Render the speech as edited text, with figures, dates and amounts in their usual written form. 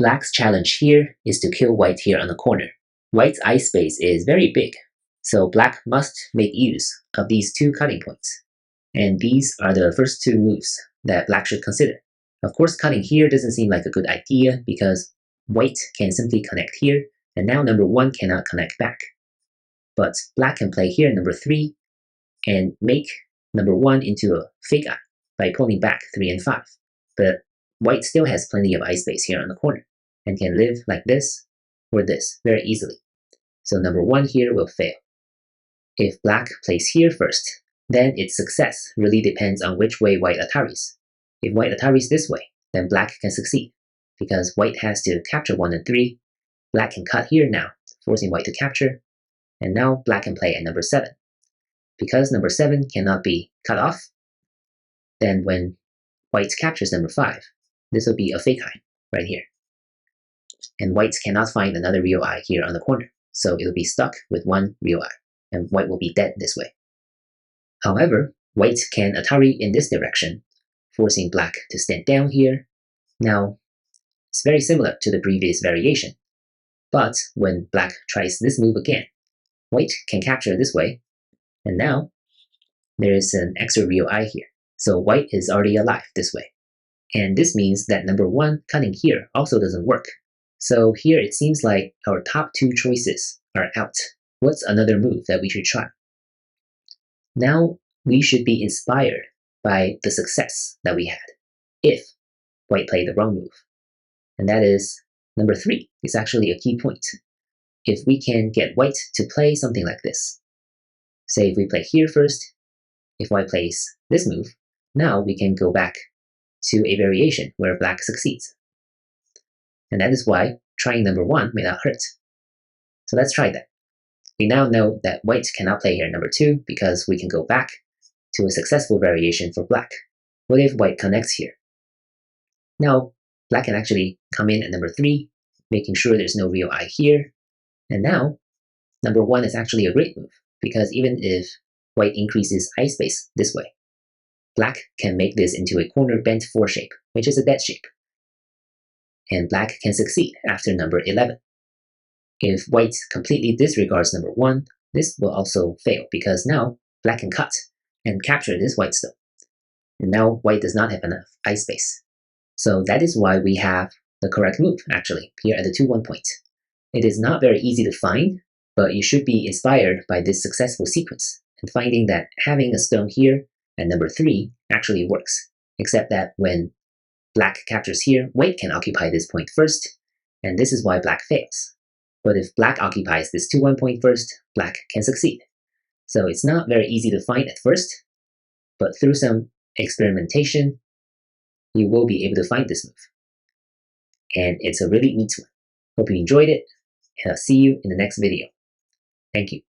Black's challenge here is to kill white here on the corner. White's ice space is very big, so black must make use of these two cutting points. And these are the first two moves that black should consider. Of course, cutting here doesn't seem like a good idea because white can simply connect here, and now number 1 cannot connect back. But black can play here number 3 and make number 1 into a fake eye by pulling back 3 and 5. But white still has plenty of ice space here on the corner and can live like this or this very easily. So number 1 here will fail. If black plays here first, then its success really depends on which way white attaris. If white attaris this way, then black can succeed, because white has to capture 1 and 3. Black can cut here now, forcing white to capture, and now black can play at number 7. Because number 7 cannot be cut off, then when white captures number 5, this will be a fake eye right here. And white cannot find another real eye here on the corner, so it'll be stuck with 1 real eye, and white will be dead this way. However, white can atari in this direction, forcing black to stand down here. Now, it's very similar to the previous variation, but when black tries this move again, white can capture this way, and now there is an extra real eye here, so white is already alive this way. And this means that number 1 cutting here also doesn't work. So here it seems like our top 2 choices are out. What's another move that we should try? Now we should be inspired by the success that we had if white played the wrong move. And that is number 3 is actually a key point. If we can get white to play something like this, say if we play here first, if white plays this move, now we can go back to a variation where black succeeds. And that is why trying number 1 may not hurt. So let's try that. We now know that white cannot play here number 2 because we can go back to a successful variation for black. What if white connects here? Now, black can actually come in at number 3, making sure there's no real eye here. And now, number 1 is actually a great move because even if white increases eye space this way, black can make this into a corner bent 4 shape, which is a dead shape. And black can succeed after number 11. If white completely disregards number 1, this will also fail because now black can cut and capture this white stone. And now white does not have enough eye space. So that is why we have the correct move actually here at the 2-1 point. It is not very easy to find, but you should be inspired by this successful sequence and finding that having a stone here at number 3 actually works, except that when black captures here, white can occupy this point first, and this is why black fails. But if black occupies this 2-1 point first, black can succeed. So it's not very easy to find at first, but through some experimentation, you will be able to find this move. And it's a really neat one. Hope you enjoyed it, and I'll see you in the next video. Thank you.